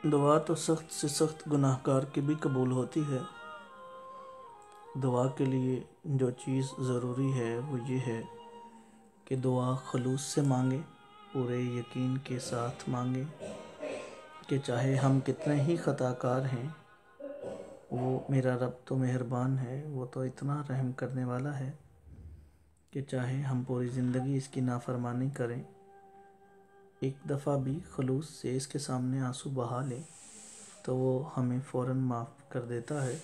दुआ तो सख्त से सख्त गुनाहगार की भी कबूल होती है। दुआ के लिए जो चीज़ ज़रूरी है वो ये है कि दुआ खलूस से मांगे, पूरे यकीन के साथ मांगे कि चाहे हम कितने ही ख़ताकार हैं, वो मेरा रब तो मेहरबान है, वो तो इतना रहम करने वाला है कि चाहे हम पूरी ज़िंदगी इसकी नाफरमानी करें, एक दफ़ा भी खलूस से इसके सामने आंसू बहा लें तो वो हमें फ़ौरन माफ़ कर देता है,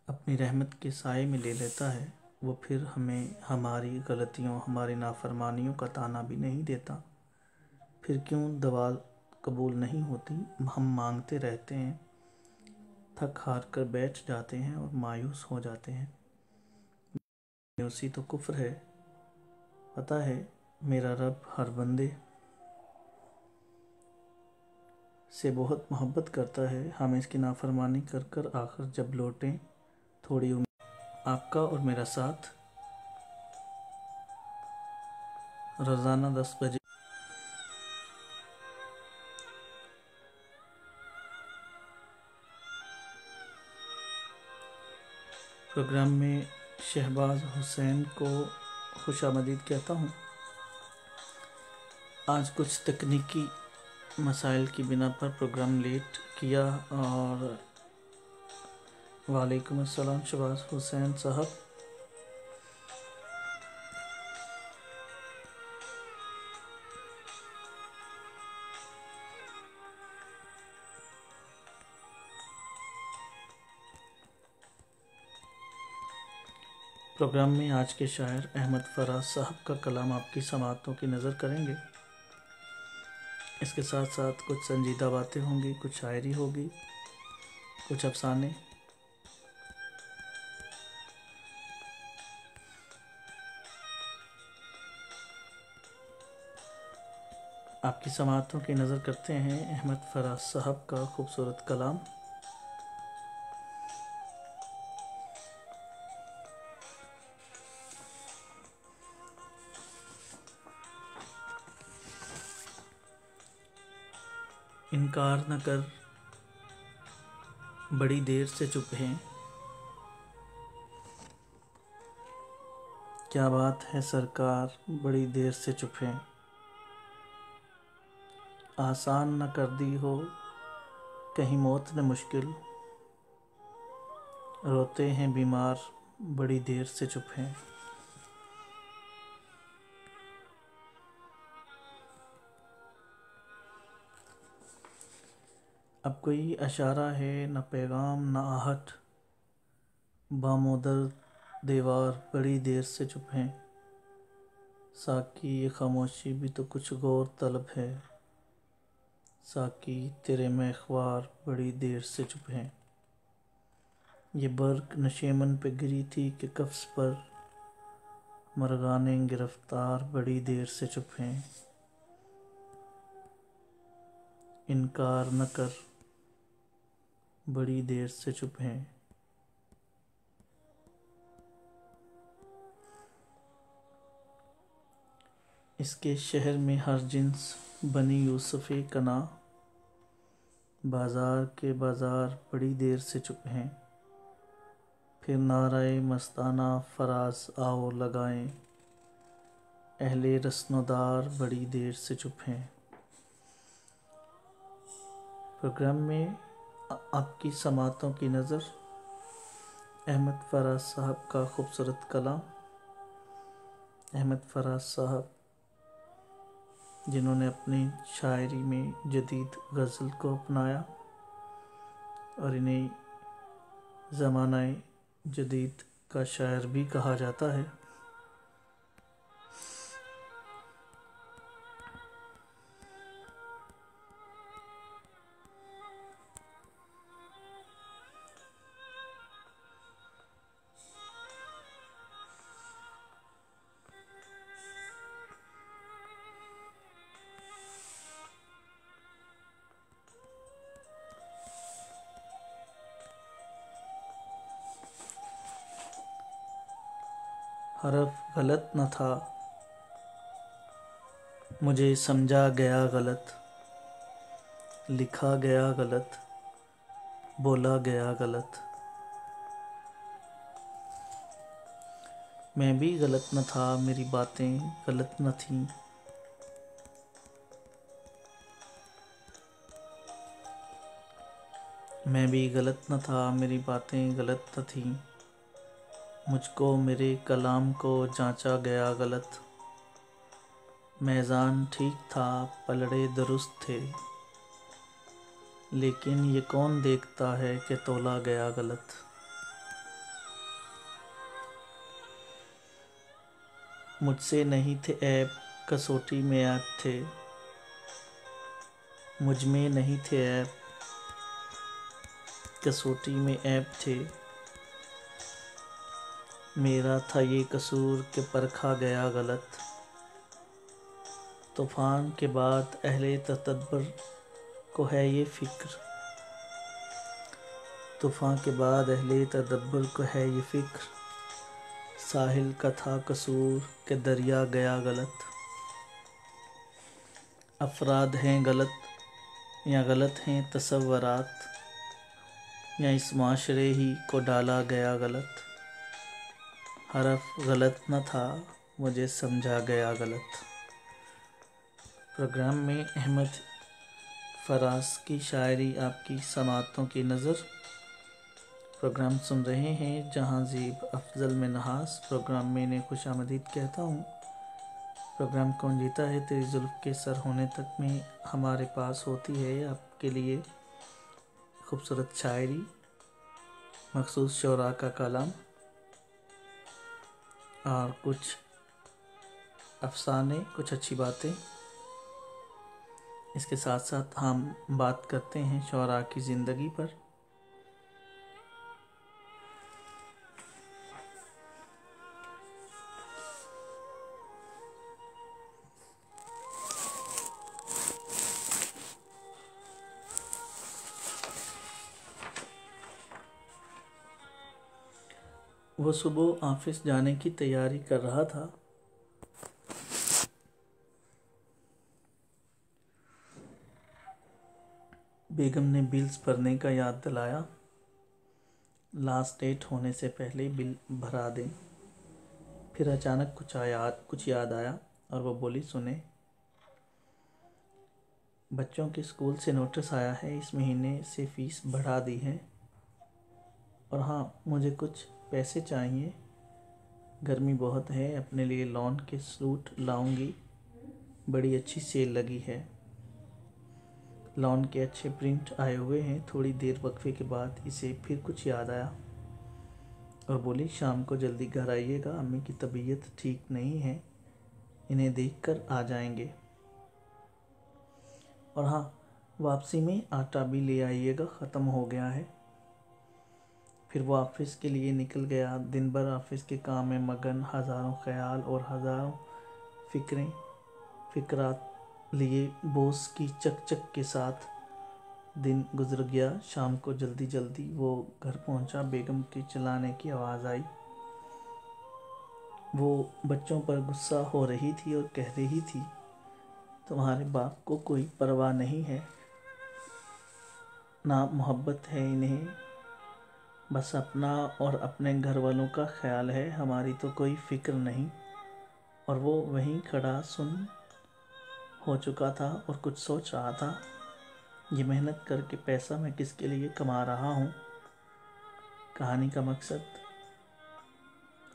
अपनी रहमत के साए में ले लेता है। वो फिर हमें हमारी गलतियों, हमारी नाफरमानियों का ताना भी नहीं देता। फिर क्यों दुआ कबूल नहीं होती? हम मांगते रहते हैं, थक हार कर बैठ जाते हैं और मायूस हो जाते हैं। मायूसी तो कुफ्र है। पता है मेरा रब हर बंदे से बहुत मोहब्बत करता है। हम इसकी नाफरमानी कर कर आखिर जब लौटें, थोड़ी उम्मीद। आपका और मेरा साथ रोज़ाना 10 बजे प्रोग्राम में शहबाज हुसैन को खुशामदीद कहता हूँ। आज कुछ तकनीकी मसाइल की बिना पर प्रोग्राम लेट किया। और वालेकुम अस्सलाम शहबाज हुसैन साहब। प्रोग्राम में आज के शायर अहमद फराज साहब का कलाम आपकी समाअतों की नज़र करेंगे। इसके साथ साथ कुछ संजीदा बातें होंगी, कुछ शायरी होगी, कुछ अफसाने। आपकी समाअतों की नज़र करते हैं अहमद फराज साहब का खूबसूरत कलाम। इनकार न कर, बड़ी देर से चुप हैं। क्या बात है सरकार, बड़ी देर से चुप हैं। आसान न कर दी हो कहीं मौत ने मुश्किल, रोते हैं बीमार, बड़ी देर से चुप हैं। अब कोई इशारा है न पैगाम न आहट, बामोदर दीवार बड़ी देर से चुप हैं। साकी ये खामोशी भी तो कुछ गौर तलब है, साकी तेरे मैख्वार बड़ी देर से चुप हैं। ये बर्क नशेमन पे गिरी थी कि कफ्स पर, मरगाने गिरफ्तार बड़ी देर से चुप हैं। इनकार न कर, बड़ी देर से चुप हैं। इसके शहर में हर जिन्स बनी यूसुफ़े कना, बाज़ार के बाज़ार बड़ी देर से चुप हैं। फिर नाराए मस्ताना फराज आओ लगाएं, अहले रस्नोदार बड़ी देर से चुप हैं। प्रोग्राम में आपकी समाअतों की नज़र अहमद फराज साहब का खूबसूरत कलाम। अहमद फराज साहब जिन्होंने अपनी शायरी में जदीद गज़ल को अपनाया और इन्हें ज़मानाए जदीद का शायर भी कहा जाता है। हरफ गलत न था, मुझे समझा गया गलत, लिखा गया गलत, बोला गया गलत। मैं भी गलत न था, मेरी बातें गलत न थीं। मैं भी गलत न था, मेरी बातें गलत न थीं। मुझको मेरे कलाम को जांचा गया गलत। मैज़ान ठीक था, पलड़े दुरुस्त थे, लेकिन ये कौन देखता है कि तोला गया गलत। मुझसे नहीं थे ऐब, कसौटी में ऐब थे। मुझ में नहीं थे ऐब, कसौटी में ऐब थे। मेरा था ये कसूर कि परखा गया गलत। तूफ़ान के बाद अहले तदब्बर को है ये फ़िक्र। तूफ़ान के बाद अहले तदब्बर को है ये फ़िक्र। साहिल का था कसूर कि दरिया गया गलत। अफराद हैं गलत या गलत हैं तसव्वुरात, या इस माशरे ही को डाला गया गलत। हरफ गलत न था, मुझे समझा गया गलत। प्रोग्राम में अहमद फराज की शायरी आपकी समाअतों की नज़र। प्रोग्राम सुन रहे हैं जहांज़ीब अफजल में नहास। प्रोग्राम में इन्हें खुशामदीद कहता हूँ। प्रोग्राम कौन जीता है तेरी जुल्फ़ के सर होने तक में हमारे पास होती है आपके लिए खूबसूरत शायरी, मखसूस शोरा का कलाम और कुछ अफसाने, कुछ अच्छी बातें। इसके साथ साथ हम बात करते हैं शोरा की ज़िंदगी पर। वो सुबह ऑफिस जाने की तैयारी कर रहा था। बेगम ने बिल्स भरने का याद दिलाया। लास्ट डेट होने से पहले बिल भरा दें। फिर अचानक कुछ याद आया और वो बोली, सुने, बच्चों के स्कूल से नोटिस आया है, इस महीने से फ़ीस बढ़ा दी है। और हाँ, मुझे कुछ पैसे चाहिए। गर्मी बहुत है, अपने लिए लॉन के सूट लाऊंगी, बड़ी अच्छी सेल लगी है। लॉन के अच्छे प्रिंट आए हुए हैं। थोड़ी देर वक्फे के बाद इसे फिर कुछ याद आया और बोली, शाम को जल्दी घर आइएगा, अम्मी की तबीयत ठीक नहीं है, इन्हें देखकर आ जाएंगे। और हाँ, वापसी में आटा भी ले आइएगा, ख़त्म हो गया है। फिर वो ऑफिस के लिए निकल गया। दिन भर ऑफिस के काम में मगन, हज़ारों ख्याल और हज़ारों फिक्रात लिए बॉस की चक के साथ दिन गुजर गया। शाम को जल्दी वो घर पहुंचा। बेगम के चिल्लाने की आवाज़ आई। वो बच्चों पर गुस्सा हो रही थी और कह रही थी, तुम्हारे बाप को कोई परवाह नहीं है, ना मोहब्बत है इन्हें, बस अपना और अपने घर वालों का ख्याल है, हमारी तो कोई फिक्र नहीं। और वो वहीं खड़ा सुन हो चुका था और कुछ सोच रहा था, ये मेहनत करके पैसा मैं किसके लिए कमा रहा हूँ।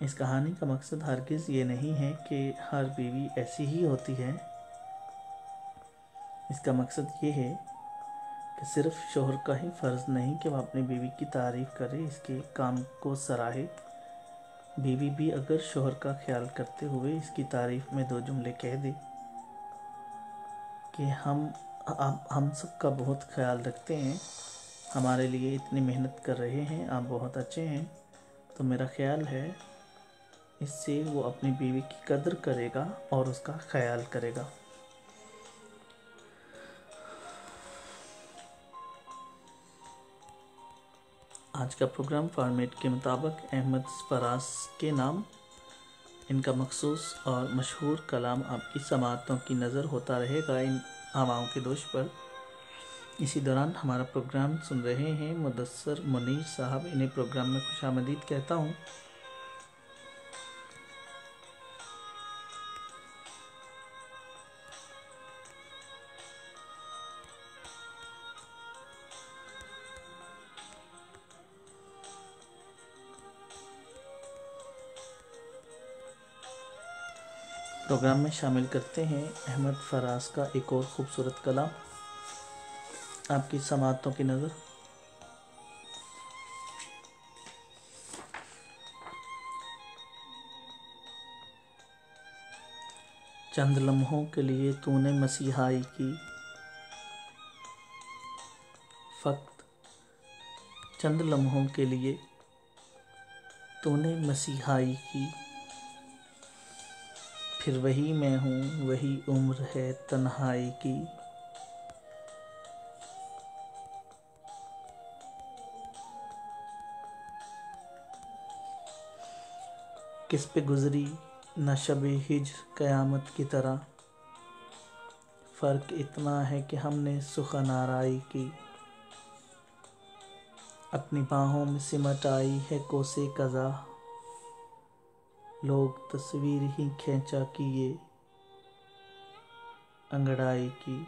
इस कहानी का मकसद हरगिज़ ये नहीं है कि हर बीवी ऐसी ही होती है। इसका मकसद ये है कि सिर्फ शोहर का ही फ़र्ज़ नहीं कि वह अपनी बीवी की तारीफ़ करे, इसके काम को सराहे। बीवी भी अगर शोहर का ख्याल करते हुए इसकी तारीफ़ में दो जुमले कह दे कि हम सब का बहुत ख्याल रखते हैं, हमारे लिए इतनी मेहनत कर रहे हैं, आप बहुत अच्छे हैं, तो मेरा ख्याल है इससे वो अपनी बीवी की कदर करेगा और उसका ख्याल करेगा। आज का प्रोग्राम फॉर्मेट के मुताबिक अहमद फराज के नाम, इनका मखसूस और मशहूर कलाम आपकी समाअतों की नज़र होता रहेगा इन हवाओं के दोष पर। इसी दौरान हमारा प्रोग्राम सुन रहे हैं मुदस्सर मुनीर साहब, इन्हें प्रोग्राम में खुशामदीद कहता हूँ। प्रोग्राम में शामिल करते हैं अहमद फराज का एक और खूबसूरत कलाम, आपकी समाअतों की नज़र। चंद लम्हों के लिए तूने मसीहाई की, फ़क़्त चंद लम्हों के लिए तूने मसीहाई की, फिर वही मैं हूँ, वही उम्र है तन्हाई की। किस पे गुज़री न शब-ए हिज्र क़यामत की तरह, फ़र्क इतना है कि हमने सुख़न आराई की। अपनी बाहों में सिमट आई है कोसे क़ज़ा, लोग तस्वीर ही खींचा किए अंगड़ाई की।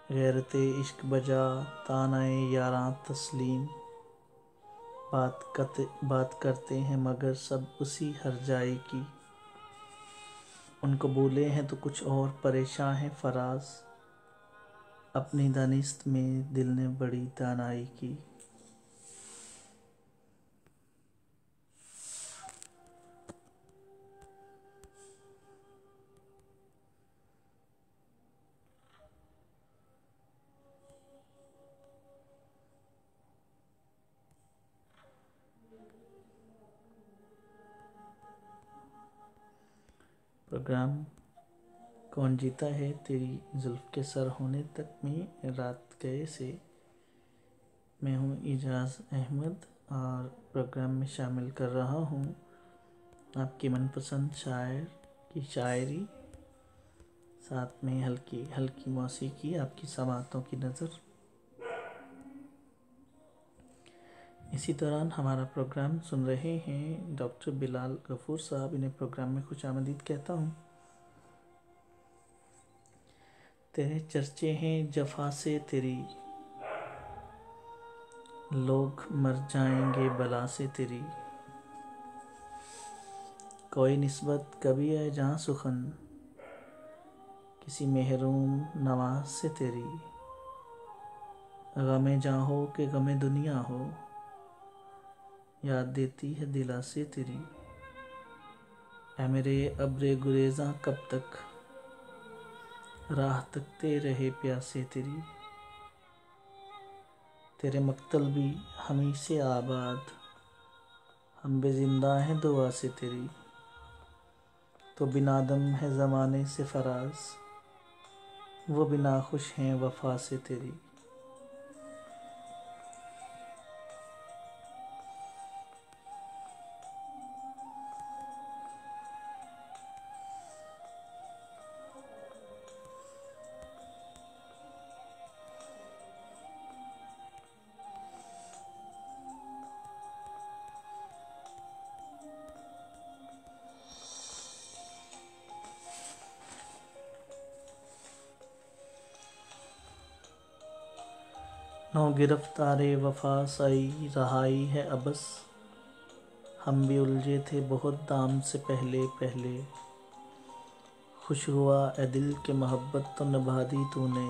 गैरते इश्क बजा तानाए यारां तस्लीम, बात करते हैं मगर सब उसी हरजाई की। उनको बोले हैं तो कुछ और परेशान है फराज, अपनी दानिस्त में दिल ने बड़ी दानाई की। प्रोग्राम कौन जीता है तेरी जुल्फ़ के सर होने तक में रात गए से, मैं हूँ इजाज़ अहमद और प्रोग्राम में शामिल कर रहा हूँ आपकी मनपसंद शायर की शायरी, साथ में हल्की हल्की मौसीकी, आपकी समाअतों की नज़र। इसी दौरान हमारा प्रोग्राम सुन रहे हैं डॉक्टर बिलाल गफूर साहब, इन्हें प्रोग्राम में खुशामदीद कहता हूँ। तेरे चर्चे हैं जफ़ा से तेरी, लोग मर जाएंगे बला से तेरी। कोई निस्बत कभी है जहाँ सुखन, किसी महरूम नवाज से तेरी। गमे जहाँ हो के गमे दुनिया हो, याद देती है दिला से तेरी। ऐ मेरे अब्रे गुरेज़ां कब तक, राह तकते रहे प्यासे तेरी। तेरे मक्तल भी हमी से आबाद, हम भी ज़िंदा हैं दुआ से तेरी। तो बिनादम है ज़माने से फराज, वो भी नाखुश हैं वफ़ा से तेरी। नौ गिरफ्तारे वफ़ा सई रहाई है अबस, हम भी उलझे थे बहुत दाम से पहले पहले। खुश हुआ ए दिल के मोहब्बत तो निभा दी तूने,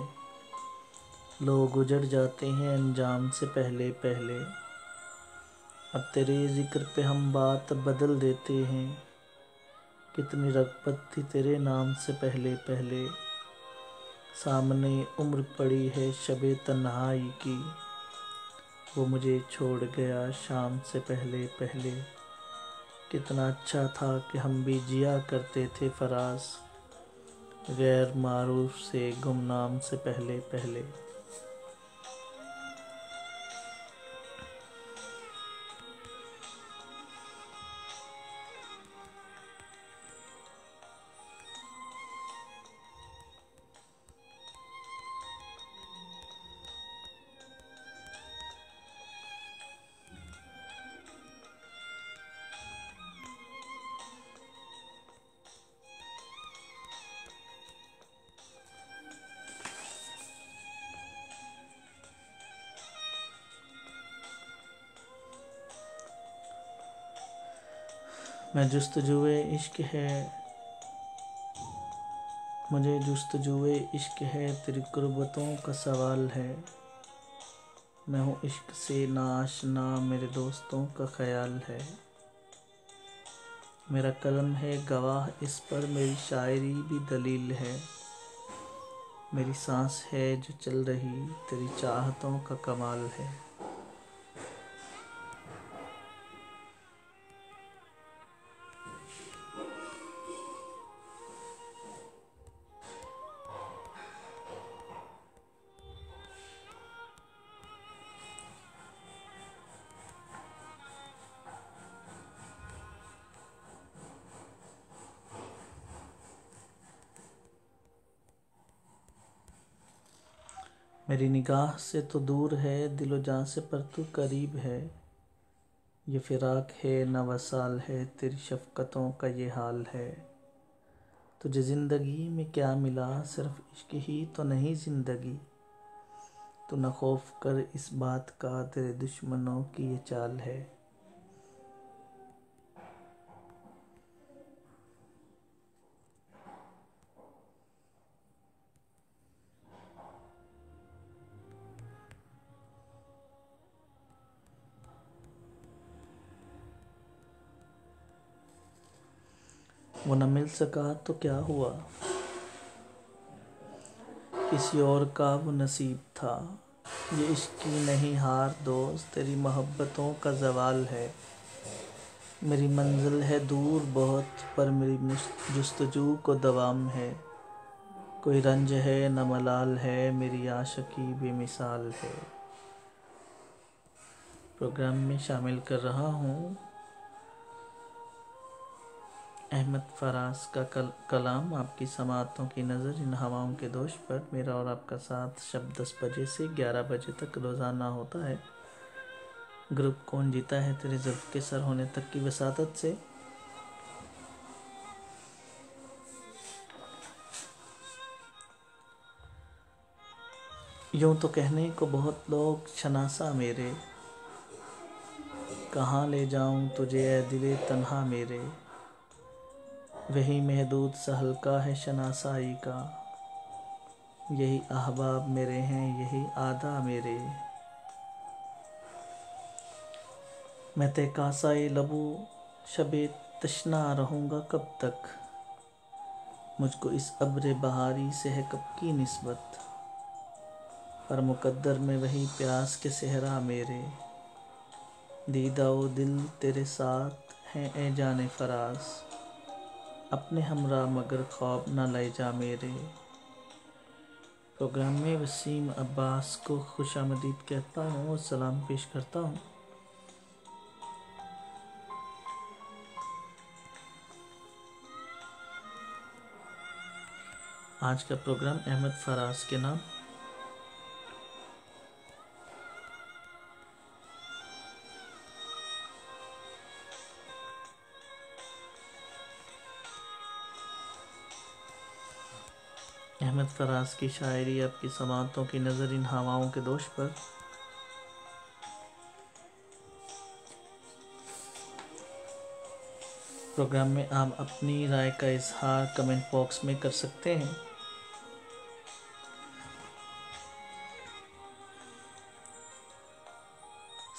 लोग उजड़ जाते हैं अंजाम से पहले पहले। अब तेरे ज़िक्र पे हम बात बदल देते हैं, कितनी रग़बत थी तेरे नाम से पहले पहले। सामने उम्र पड़ी है शबे तन्हाई की, वो मुझे छोड़ गया शाम से पहले पहले। कितना अच्छा था कि हम भी जिया करते थे फराज, गैर मारूफ से गुमनाम से पहले पहले। मैं जुस्तजुए इश्क है मुझे जुस्तजुए इश्क है, तेरी कुर्बतों का सवाल है। मैं हूँ इश्क से नाआशना, मेरे दोस्तों का ख्याल है। मेरा कलम है गवाह इस पर, मेरी शायरी भी दलील है। मेरी सांस है जो चल रही, तेरी चाहतों का कमाल है। मेरी निगाह से तो दूर है दिलो जां से, पर तू करीब है। ये फिराक है न वसाल है, तेरी शफ़क़तों का ये हाल है। तुझे ज़िंदगी में क्या मिला, सिर्फ इश्क ही तो नहीं ज़िंदगी। तू न खौफ कर इस बात का, तेरे दुश्मनों की ये चाल है। वो न मिल सका तो क्या हुआ, किसी और का वो नसीब था। ये इश्क की नहीं हार दोस्त, तेरी मोहब्बतों का ज़वाल है। मेरी मंजिल है दूर बहुत, पर मेरी जुस्तजू को दवाम है। कोई रंज है न मलाल है, मेरी आशिकी बेमिसाल है। प्रोग्राम में शामिल कर रहा हूँ अहमद फराज का कलाम। आपकी समाअतों की नज़र इन हवाओं के दोष पर। मेरा और आपका साथ शब 10 बजे से 11 बजे तक रोज़ाना होता है। ग्रुप कौन जीता है तेरे ज़ुल्फ़ के सर होने तक की वसादत से। यूँ तो कहने को बहुत लोग शनासा मेरे, कहाँ ले जाऊँ तुझे ए दिले तन्हा मेरे। वही महदूद सा हल्का है शनासाई का, यही अहबाब मेरे हैं यही आदा मेरे। मैं ते कासाए लबू शबे तशना रहूँगा कब तक, मुझको इस अब्र बहारी से है कब की निस्बत। पर मुकद्दर में वही प्यास के सहरा मेरे, दीदा ओ दिल तेरे साथ हैं ए जाने फराज। अपने हमरा मगर ख्वाब न ले जा मेरे। प्रोग्राम में वसीम अब्बास को खुशामदीद कहता हूँ और सलाम पेश करता हूँ। आज का प्रोग्राम अहमद फराज के नाम। अहमद फराज की शायरी आपकी समाअतों की नज़र इन हवाओं के दोष पर। प्रोग्राम में आप अपनी राय का इजहार कमेंट बॉक्स में कर सकते हैं।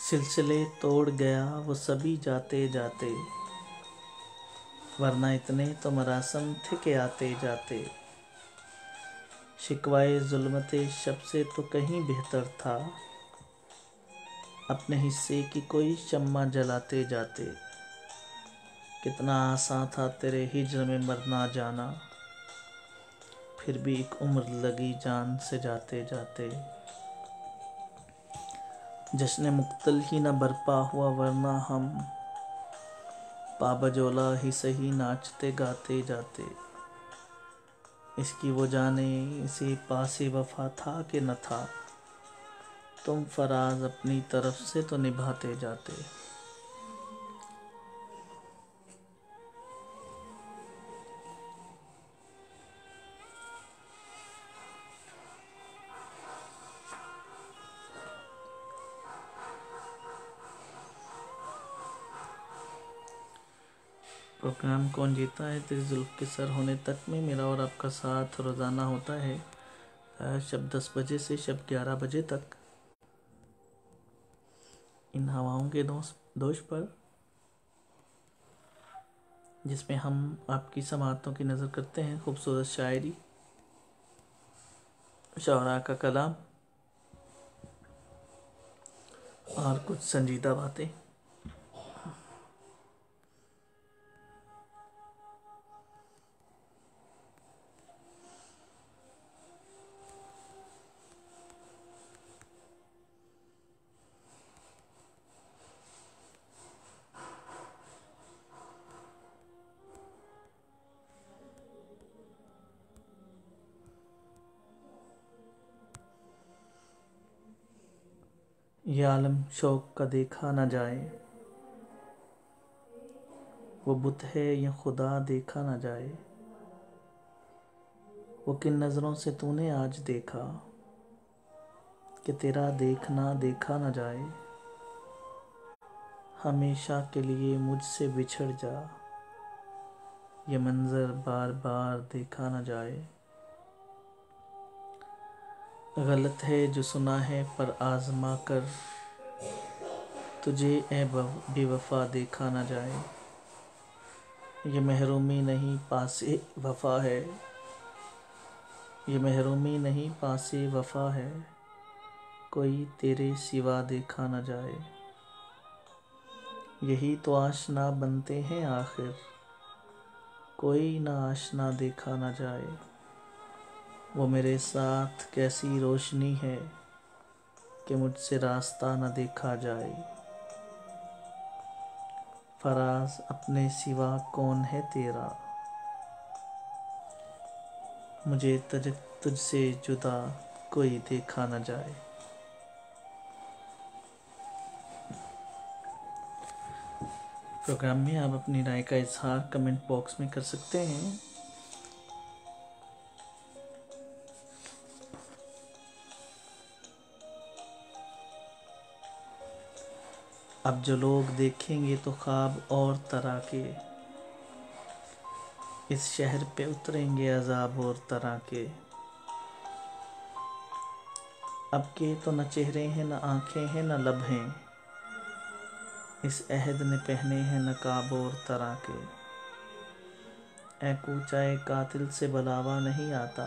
सिलसिले तोड़ गया वो सभी जाते जाते, वरना इतने तो मरासम थे के आते जाते। शिकवाए जुल्मते शब से तो कहीं बेहतर था, अपने हिस्से की कोई शम्मा जलाते जाते। कितना आसान था तेरे हिज्र में मरना जाना, फिर भी एक उम्र लगी जान से जाते जाते। जश्न मुक्तल ही न बरपा हुआ, वरना हम पाबजोला ही सही नाचते गाते जाते। इसकी वो जाने इसे पासे वफा था कि न था, तुम फराज अपनी तरफ से तो निभाते जाते। प्रोग्राम कौन जीता है तेरे जुल्फ के सर होने तक में मेरा और आपका साथ रोज़ाना होता है शब 10 बजे से शब 11 बजे तक इन हवाओं के दोष पर, जिसमें हम आपकी समाअतों की नज़र करते हैं। खूबसूरत शायरी, शायरा का कलाम और कुछ संजीदा बातें। ये आलम शौक का देखा न जाए, वो बुत है या खुदा देखा न जाए। वो किन नज़रों से तूने आज देखा कि तेरा देखना देखा न जाए। हमेशा के लिए मुझसे बिछड़ जा, ये मंज़र बार बार देखा न जाए। गलत है जो सुना है पर आज़मा कर, तुझे ए बेवफ़ा देखा न जाए। ये महरूमी नहीं पासे वफ़ा है, ये महरूमी नहीं पासे वफ़ा है। कोई तेरे सिवा देखा न जाए। यही तो आशना बनते हैं आखिर, कोई ना आशना देखा न जाए। वो मेरे साथ कैसी रोशनी है कि मुझसे रास्ता न देखा जाए। फराज अपने सिवा कौन है तेरा, मुझे तुझसे जुदा कोई देखा न जाए। प्रोग्राम में आप अपनी राय का इजहार कमेंट बॉक्स में कर सकते हैं। अब जो लोग देखेंगे तो ख्वाब और तरह के, इस शहर पे उतरेंगे अजाब और तरह के। अब के तो न चेहरे हैं न आंखें हैं न लब हैं, इस अहद ने पहने हैं नकाब और तरह के। ए कूचाए कातिल से बुलावा नहीं आता,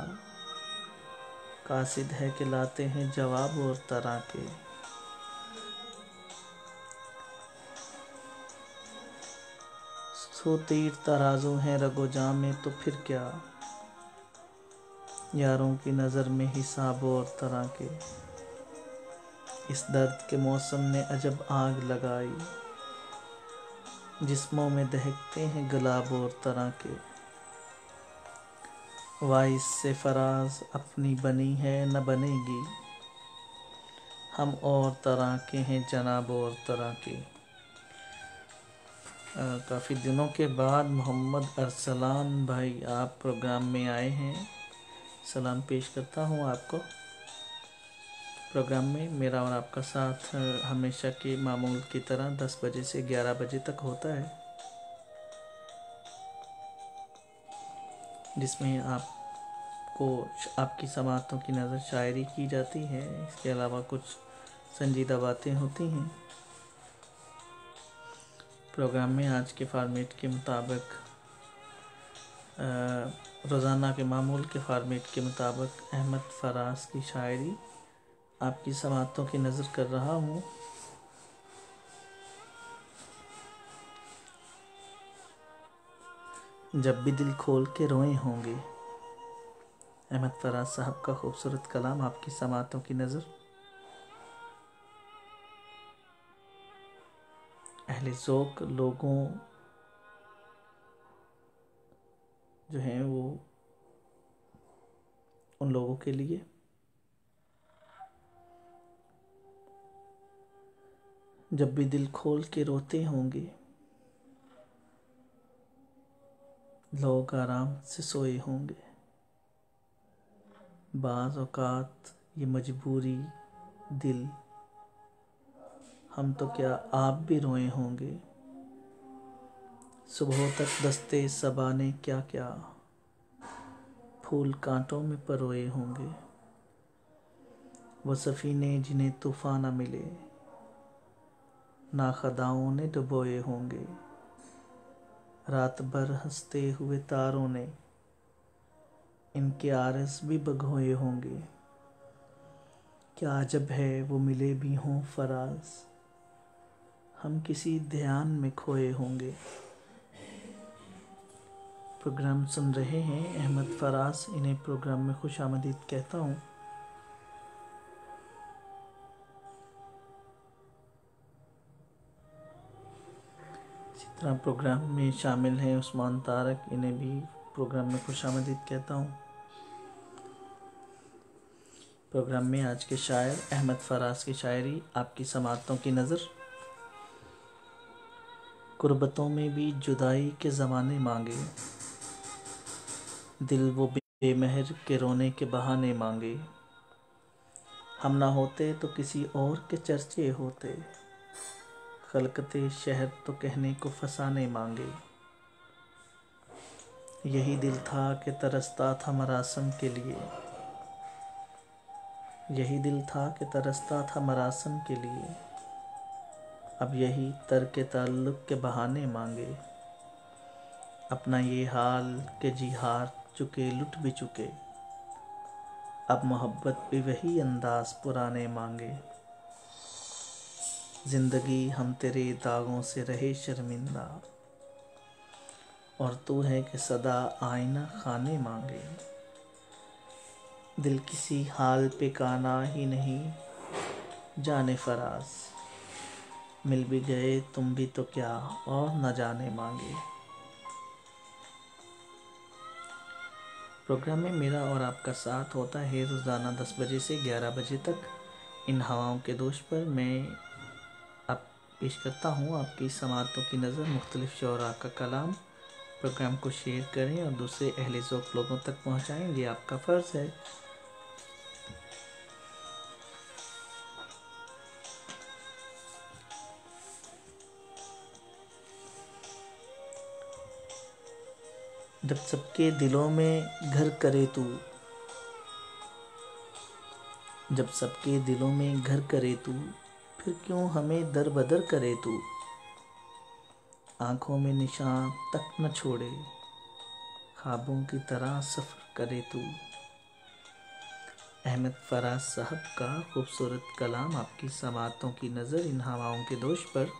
कासिद है कि लाते हैं जवाब और तरह के। सो तीर तराजू हैं रगो जाम में तो फिर क्या, यारों की नज़र में हिसाब और तरह के। इस दर्द के मौसम ने अजब आग लगाई, जिस्मों में दहकते हैं गुलाब और तरह के। वाइस से फराज अपनी बनी है न बनेगी, हम और तरह के हैं जनाब और तरह के। काफ़ी दिनों के बाद मोहम्मद अरसलान भाई आप प्रोग्राम में आए हैं, सलाम पेश करता हूँ आपको। प्रोग्राम में मेरा और आपका साथ हमेशा के मामूल की तरह 10 बजे से 11 बजे तक होता है, जिसमें आपको आपकी समाअतों की नज़र शायरी की जाती है। इसके अलावा कुछ संजीदा बातें होती हैं। प्रोग्राम में आज के फॉर्मेट के मुताबिक, रोज़ाना के मामूल के फॉर्मेट के मुताबिक अहमद फराज की शायरी आपकी समाअतों की नज़र कर रहा हूँ। जब भी दिल खोल के रोए होंगे, अहमद फराज साहब का खूबसूरत कलाम आपकी समाअतों की नज़र। अहले ज़ौक़ लोगों जो हैं वो उन लोगों के लिए जब भी दिल खोल के रोते होंगे, लोग आराम से सोए होंगे। बाज़ औक़ात ये मजबूरी दिल, हम तो क्या आप भी रोए होंगे। सुबह तक दस्ते सबा ने क्या क्या, फूल कांटों में परोए होंगे। वो सफ़ीने जिन्हें तूफ़ान न मिले, नाखदाओं ने डुबोए होंगे। रात भर हंसते हुए तारों ने इनके आरस भी भगोए होंगे। क्या अजब है वो मिले भी हों फराज, हम किसी ध्यान में खोए होंगे। प्रोग्राम सुन रहे हैं अहमद फराज, इन्हें प्रोग्राम में खुश आमदीद कहता हूँ। इसी तरह प्रोग्राम में शामिल हैं उस्मान तारक, इन्हें भी प्रोग्राम में खुश आमदीद कहता हूँ। प्रोग्राम में आज के शायर अहमद फराज की शायरी, आपकी समाअतों की नज़र। कुर्बतों में भी जुदाई के ज़माने मांगे, दिल वो बेमहर के रोने के बहाने मांगे। हम ना होते तो किसी और के चर्चे होते, खलकते शहर तो कहने को फसाने मांगे। यही दिल था कि तरसता था मरासम के लिए, यही दिल था कि तरसता था मरासम के लिए। अब यही तर्क ताल्लुक़ के बहाने मांगे। अपना ये हाल के जी हार चुके लुट भी चुके, अब मोहब्बत भी वही अंदाज़ पुराने मांगे। ज़िंदगी हम तेरे दागों से रहे शर्मिंदा, और तू है कि सदा आईना खाने मांगे। दिल किसी हाल पे काना ही नहीं जाने फराज, मिल भी गए तुम भी तो क्या और न जाने मांगे। प्रोग्राम में मेरा और आपका साथ होता है रोज़ाना 10 बजे से 11 बजे तक। इन हवाओं के दोष पर मैं आप पेश करता हूँ आपकी समाअतों की नज़र, मुख्तलिफ शोरा का कलाम। प्रोग्राम को शेयर करें और दूसरे अहले ज़ौक़ लोगों तक पहुँचाएँ, ये आपका फ़र्ज़ है। जब सबके दिलों में घर करे तू, जब सबके दिलों में घर करे तू, फिर क्यों हमें दर बदर करे तू। आँखों में निशान तक न छोड़े, ख्वाबों की तरह सफ़र करे तू। अहमद फराज साहब का खूबसूरत कलाम, आपकी समाअतों की नज़र इन हवाओं के दोष पर।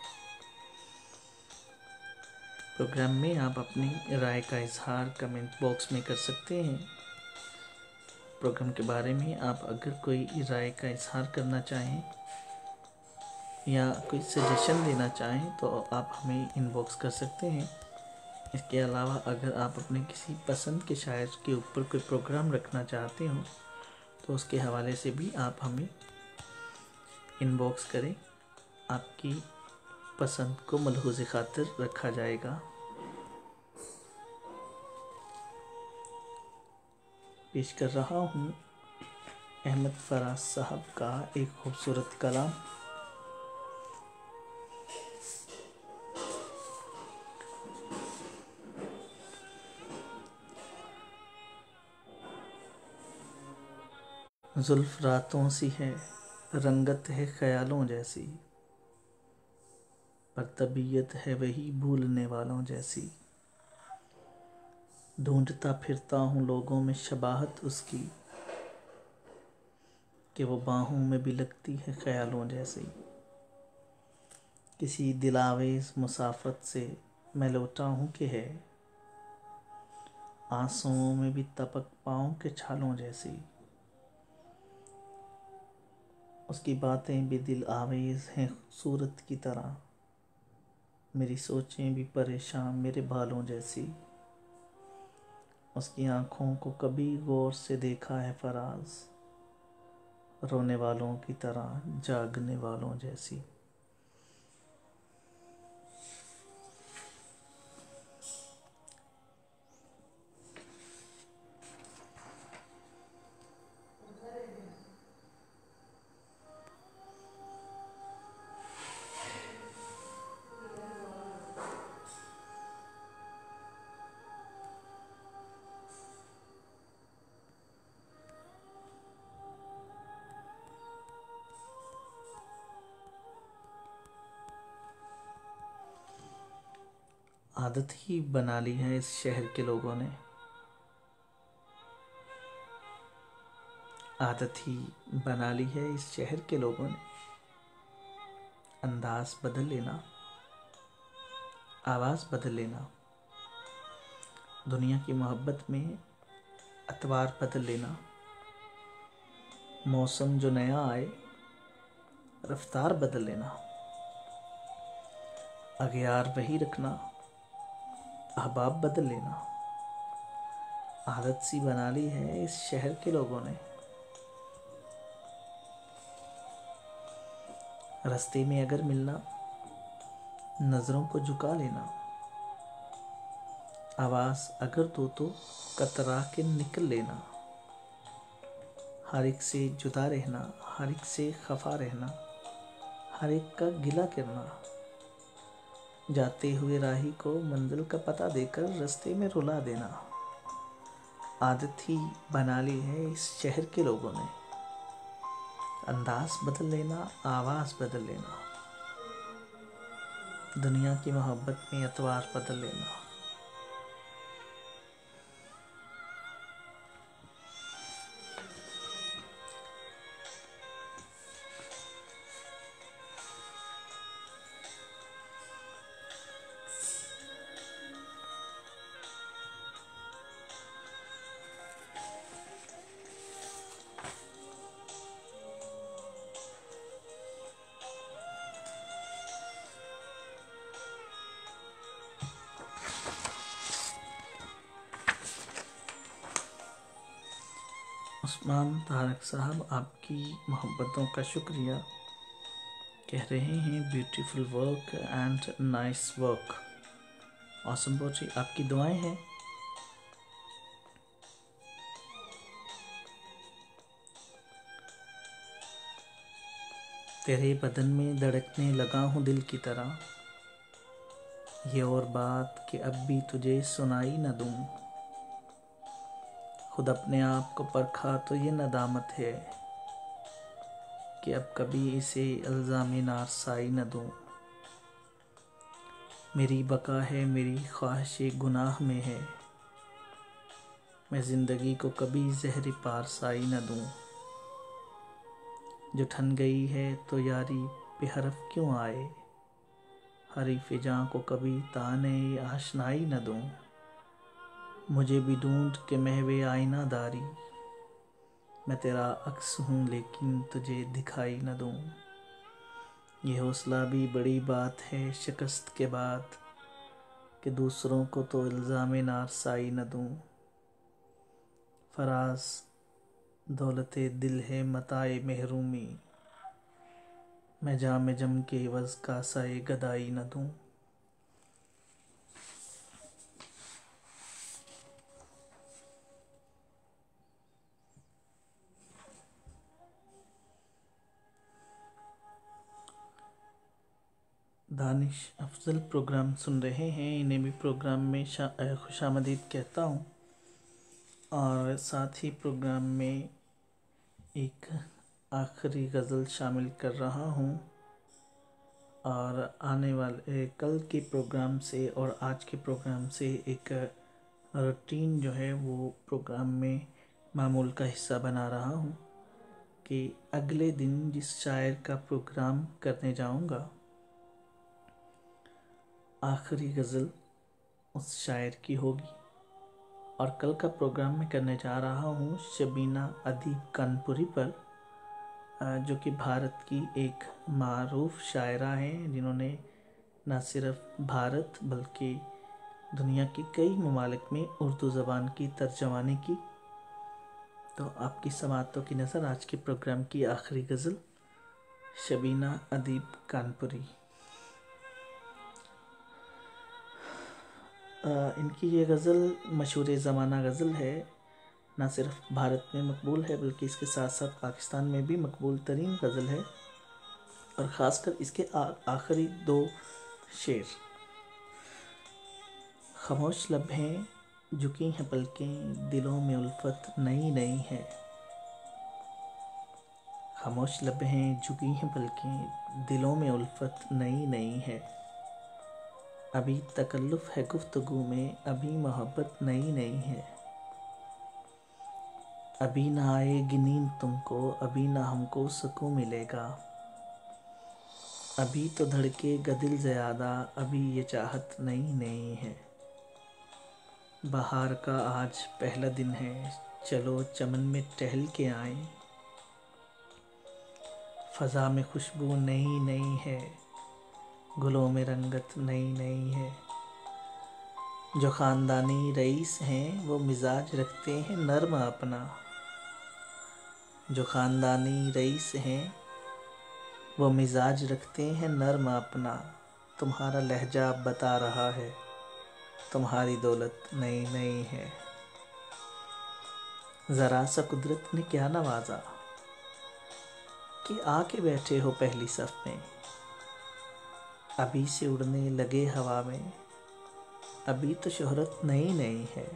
प्रोग्राम में आप अपनी राय का इजहार कमेंट बॉक्स में कर सकते हैं। प्रोग्राम के बारे में आप अगर कोई राय का इजहार करना चाहें या कोई सजेशन देना चाहें तो आप हमें इनबॉक्स कर सकते हैं। इसके अलावा अगर आप अपने किसी पसंद के शायर के ऊपर कोई प्रोग्राम रखना चाहते हो तो उसके हवाले से भी आप हमें इनबॉक्स करें, आपकी पसंद को मलहूज़ खातिर रखा जाएगा। पेश कर रहा हूँ अहमद फराज साहब का एक खूबसूरत कलाम। जुल्फ़ रातों सी है, रंगत है ख़यालों जैसी, पर तबीयत है वही भूलने वालों जैसी। ढूंढता फिरता हूँ लोगों में शबाहत उसकी, कि वो बाहों में भी लगती है ख़यालों जैसी। किसी दिलावेज़ मुसाफ़त से मैं लौटा हूँ कि है, आंसुओं में भी तपक पाँव के छालों जैसी। उसकी बातें भी दिल आवेज़ हैं खूबसूरत की तरह, मेरी सोचें भी परेशान मेरे बालों जैसी। उसकी आँखों को कभी गौर से देखा है फराज, रोने वालों की तरह जागने वालों जैसी। आदत ही बना ली है इस शहर के लोगों ने, आदत ही बना ली है इस शहर के लोगों ने। अंदाज बदल लेना, आवाज़ बदल लेना, दुनिया की मोहब्बत में अतवार बदल लेना, मौसम जो नया आए रफ्तार बदल लेना, अगयार वही रखना, अहबाब बदल लेना। आदत सी बना ली है इस शहर के लोगों ने। रास्ते में अगर मिलना नज़रों को झुका लेना, आवाज़ अगर दो तो कतरा के निकल लेना, हर एक से जुदा रहना, हर एक से खफा रहना, हर एक का गिला करना, जाते हुए राही को मंजिल का पता देकर रास्ते में रुला देना। आदत ही बना ली है इस शहर के लोगों ने। अंदाज बदल लेना, आवाज़ बदल लेना, दुनिया की मोहब्बत में एतवार बदल लेना। उस्मान तारक साहब, आपकी मोहब्बतों का शुक्रिया। कह रहे हैं beautiful work and nice work. Awesome poetry, आपकी दुआएं हैं। तेरे बदन में धड़कने लगा हूँ दिल की तरह, ये और बात कि अब भी तुझे सुनाई न दूँ। खुद अपने आप को परखा तो ये नदामत है कि अब कभी इसे इल्ज़ाम नारसाई न दूँ। मेरी बका है, मेरी ख्वाहिश गुनाह में है, मैं ज़िंदगी को कभी ज़हर पारसाई न दूँ। जो ठन गई है तो यारी बेहरफ क्यों आए, हरी फिजा को कभी ताने आशनाई न दूँ। मुझे भी ढूंढ के महवे आईना दारी, मैं तेरा अक्स हूँ लेकिन तुझे दिखाई न दूँ। ये हौसला भी बड़ी बात है शिकस्त के बाद, कि दूसरों को तो इल्ज़ाम नारसाई न दूँ। फराज दौलते दिल है मताए महरूमी, मैं जाम जम के वज़ का साए गदाई न दूँ। दानिश अफजल प्रोग्राम सुन रहे हैं, इन्हें भी प्रोग्राम में खुशामदीद कहता हूँ। और साथ ही प्रोग्राम में एक आखिरी गज़ल शामिल कर रहा हूँ। और आने वाले कल के प्रोग्राम से और आज के प्रोग्राम से एक रूटीन जो है वो प्रोग्राम में मामूल का हिस्सा बना रहा हूँ कि अगले दिन जिस शायर का प्रोग्राम करने जाऊँगा, आखिरी गज़ल उस शायर की होगी। और कल का प्रोग्राम मैं करने जा रहा हूँ शबीना अदीब कानपुरी पर, जो कि भारत की एक मारूफ शायरा हैं, जिन्होंने न सिर्फ भारत बल्कि दुनिया के कई ममालिक में उर्दू ज़बान की तर्जमानी की। तो आपकी समाअतों की नज़र आज के प्रोग्राम की आखिरी गज़ल शबीना अदीब कानपुरी। इनकी ये गज़ल मशहूर ज़माना गज़ल है, ना सिर्फ भारत में मकबूल है बल्कि इसके साथ साथ पाकिस्तान में भी मकबूल तरीन गज़ल है। और ख़ासकर इसके आखिरी दो शेर, खामोश लब हैं झुकी हैं पलकें, दिलों में उल्फत नई नई है। खामोश लब हैं झुकी हैं पलकें, दिलों में उल्फत नई नई है। अभी तकल्लुफ़ है गुफ्तगू में, अभी मोहब्बत नई नई है। अभी ना आएगी नींद तुमको, अभी ना हमको सुकून मिलेगा। अभी तो धड़केगा दिल ज़्यादा, अभी ये चाहत नई नई है। बहार का आज पहला दिन है, चलो चमन में टहल के आएं। फ़ज़ा में खुशबू नई नई है, गुलों में रंगत नई नई है। जो ख़ानदानी रईस हैं वो मिजाज रखते हैं नर्म अपना। जो ख़ानदानी रईस हैं वो मिजाज रखते हैं नर्म अपना। तुम्हारा लहजा बता रहा है, तुम्हारी दौलत नई नई है। ज़रा सा कुदरत ने क्या नवाजा कि आके बैठे हो पहली सफ़ में। अभी से उड़ने लगे हवा में, अभी तो शोहरत नई नई है।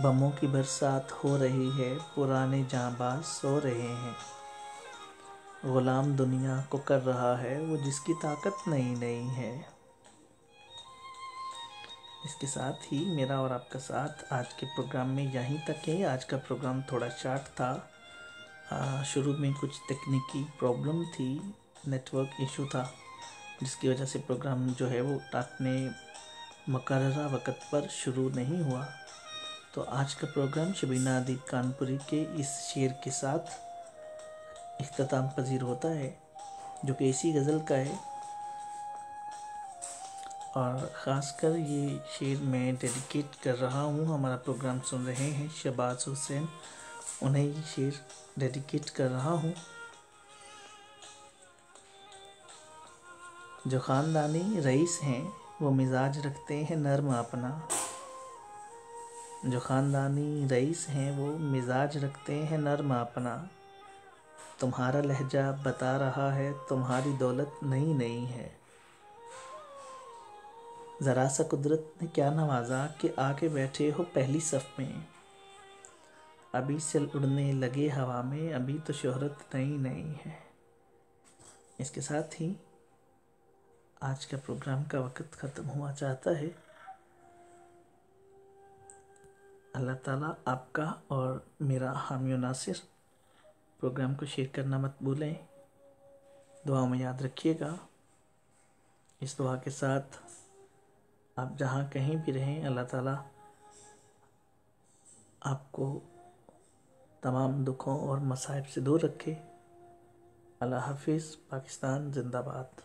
बमों की बरसात हो रही है, पुराने जांबाज सो रहे हैं। गुलाम दुनिया को कर रहा है वो जिसकी ताकत नई नई है। इसके साथ ही मेरा और आपका साथ आज के प्रोग्राम में यहीं तक है। आज का प्रोग्राम थोड़ा शार्ट था। शुरू में कुछ तकनीकी प्रॉब्लम थी, नेटवर्क इशू था, जिसकी वजह से प्रोग्राम जो है वो अपने मुकर्ररा वक़्त पर शुरू नहीं हुआ। तो आज का प्रोग्राम शबीना अदीब कानपुरी के इस शेर के साथ इख्तिताम पजीर होता है, जो कि इसी गज़ल का है। और ख़ासकर ये शेर मैं डेडिकेट कर रहा हूँ, हमारा प्रोग्राम सुन रहे हैं शहबाज हुसैन, उन्हें ये शेर डेडिकेट कर रहा हूँ। जो ख़ानदानी रईस हैं वो मिजाज रखते हैं नर्म अपना। जो ख़ानदानी रईस हैं वो मिजाज रखते हैं नर्म अपना। तुम्हारा लहजा बता रहा है, तुम्हारी दौलत नई नई है। ज़रा सा कुदरत ने क्या नवाजा कि आके बैठे हो पहली सफ़ में। अभी से उड़ने लगे हवा में, अभी तो शोहरत नई नई है। इसके साथ ही आज का प्रोग्राम का वक़्त ख़त्म हुआ चाहता है। अल्लाह ताला आपका और मेरा हामी नासिर। प्रोग्राम को शेयर करना मत भूलें, दुआ में याद रखिएगा। इस दुआ के साथ आप जहाँ कहीं भी रहें, अल्लाह ताला आपको तमाम दुखों और मसाइब से दूर रखे। अल्लाह हाफिज़। पाकिस्तान जिंदाबाद।